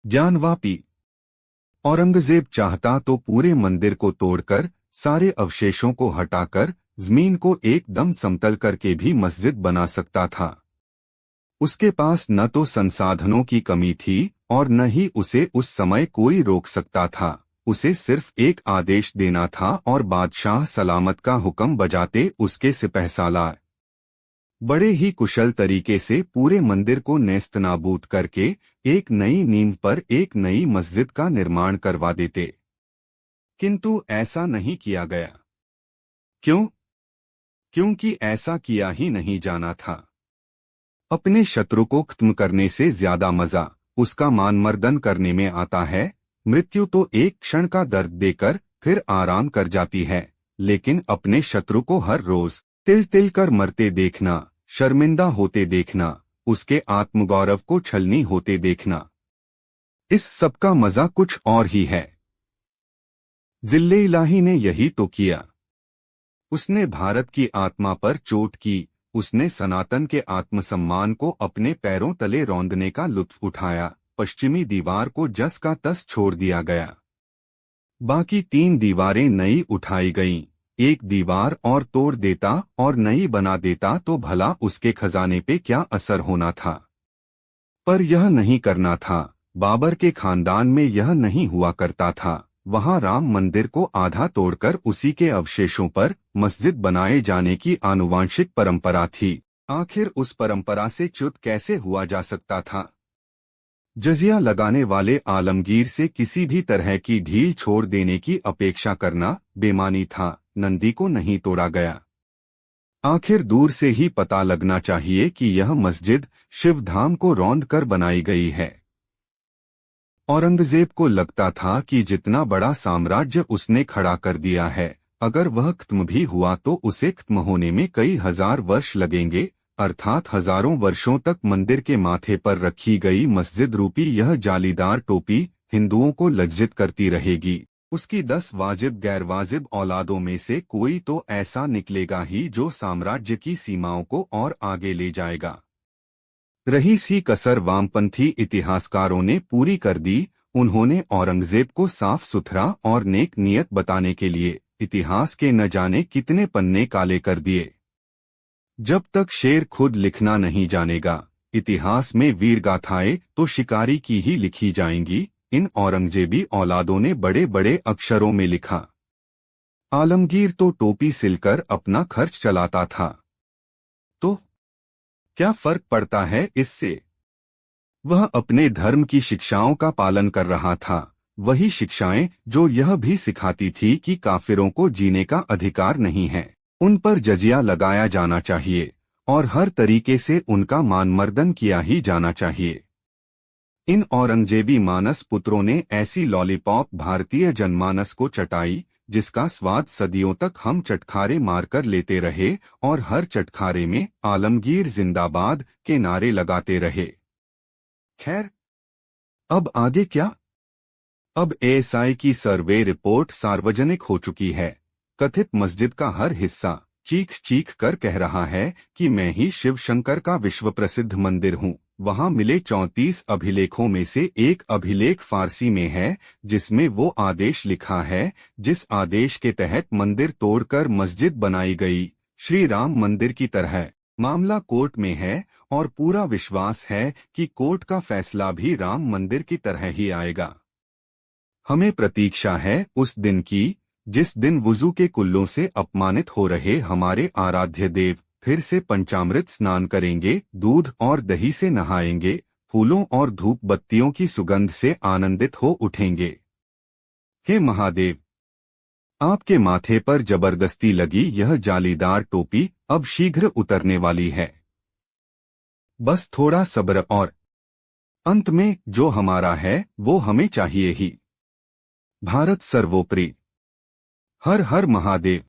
ज्ञानवापी। औरंगजेब चाहता तो पूरे मंदिर को तोड़कर, सारे अवशेषों को हटाकर, जमीन को एकदम समतल करके भी मस्जिद बना सकता था। उसके पास न तो संसाधनों की कमी थी और न ही उसे उस समय कोई रोक सकता था। उसे सिर्फ एक आदेश देना था और बादशाह सलामत का हुक्म बजाते उसके सिपहसालार बड़े ही कुशल तरीके से पूरे मंदिर को नेस्तनाबूद करके एक नई नींव पर एक नई मस्जिद का निर्माण करवा देते। किंतु ऐसा नहीं किया गया। क्यों? क्योंकि ऐसा किया ही नहीं जाना था। अपने शत्रु को खत्म करने से ज्यादा मजा उसका मानमर्दन करने में आता है। मृत्यु तो एक क्षण का दर्द देकर फिर आराम कर जाती है, लेकिन अपने शत्रु को हर रोज तिल तिल कर मरते देखना, शर्मिंदा होते देखना, उसके आत्मगौरव को छलनी होते देखना, इस सब का मजा कुछ और ही है। जिल्ले इलाही ने यही तो किया। उसने भारत की आत्मा पर चोट की। उसने सनातन के आत्मसम्मान को अपने पैरों तले रौंदने का लुत्फ उठाया। पश्चिमी दीवार को जस का तस छोड़ दिया गया। बाकी 3 दीवारें नई उठाई गईं। एक दीवार और तोड़ देता और नई बना देता तो भला उसके खजाने पे क्या असर होना था। पर यह नहीं करना था। बाबर के खानदान में यह नहीं हुआ करता था। वहां राम मंदिर को आधा तोड़कर उसी के अवशेषों पर मस्जिद बनाए जाने की आनुवांशिक परंपरा थी। आखिर उस परंपरा से च्युत कैसे हुआ जा सकता था? जजिया लगाने वाले आलमगीर से किसी भी तरह की ढील छोड़ देने की अपेक्षा करना बेमानी था। नंदी को नहीं तोड़ा गया। आखिर दूर से ही पता लगना चाहिए कि यह मस्जिद शिवधाम को रौंद कर बनाई गई है। औरंगजेब को लगता था कि जितना बड़ा साम्राज्य उसने खड़ा कर दिया है, अगर वह खत्म भी हुआ तो उसे खत्म होने में कई हजार वर्ष लगेंगे, अर्थात हजारों वर्षों तक मंदिर के माथे पर रखी गई मस्जिद रूपी यह जालीदार टोपी हिंदुओं को लज्जित करती रहेगी। उसकी 10 वाजिब गैरवाजिब औलादों में से कोई तो ऐसा निकलेगा ही जो साम्राज्य की सीमाओं को और आगे ले जाएगा। रही सी कसर वामपंथी इतिहासकारों ने पूरी कर दी। उन्होंने औरंगजेब को साफ सुथरा और नेक नियत बताने के लिए इतिहास के न जाने कितने पन्ने काले कर दिए। जब तक शेर खुद लिखना नहीं जानेगा, इतिहास में वीर गाथाएं तो शिकारी की ही लिखी जाएंगी। इन औरंगजेबी औलादों ने बड़े बड़े अक्षरों में लिखा। आलमगीर तो टोपी सिलकर अपना खर्च चलाता था, तो क्या फर्क पड़ता है इससे? वह अपने धर्म की शिक्षाओं का पालन कर रहा था, वही शिक्षाएं जो यह भी सिखाती थी कि काफिरों को जीने का अधिकार नहीं है, उन पर जजिया लगाया जाना चाहिए और हर तरीके से उनका मानमर्दन किया ही जाना चाहिए। इन औरंगजेबी मानस पुत्रों ने ऐसी लॉलीपॉप भारतीय जनमानस को चटाई जिसका स्वाद सदियों तक हम चटखारे मारकर लेते रहे और हर चटखारे में आलमगीर जिंदाबाद के नारे लगाते रहे। खैर, अब आगे क्या? अब एएसआई की सर्वे रिपोर्ट सार्वजनिक हो चुकी है। कथित मस्जिद का हर हिस्सा चीख चीख कर कह रहा है कि मैं ही शिव शंकर का विश्व प्रसिद्ध मंदिर हूँ। वहां मिले 34 अभिलेखों में से एक अभिलेख फारसी में है, जिसमें वो आदेश लिखा है जिस आदेश के तहत मंदिर तोड़कर मस्जिद बनाई गई, श्री राम मंदिर की तरह। मामला कोर्ट में है और पूरा विश्वास है कि कोर्ट का फैसला भी राम मंदिर की तरह ही आएगा। हमें प्रतीक्षा है उस दिन की, जिस दिन वुजू के कुल्लों से अपमानित हो रहे हमारे आराध्य देव फिर से पंचामृत स्नान करेंगे, दूध और दही से नहाएंगे, फूलों और धूप बत्तियों की सुगंध से आनंदित हो उठेंगे। हे महादेव, आपके माथे पर जबरदस्ती लगी यह जालीदार टोपी अब शीघ्र उतरने वाली है। बस थोड़ा सब्र और अंत में जो हमारा है वो हमें चाहिए ही। भारत सर्वोपरि। हर हर महादेव।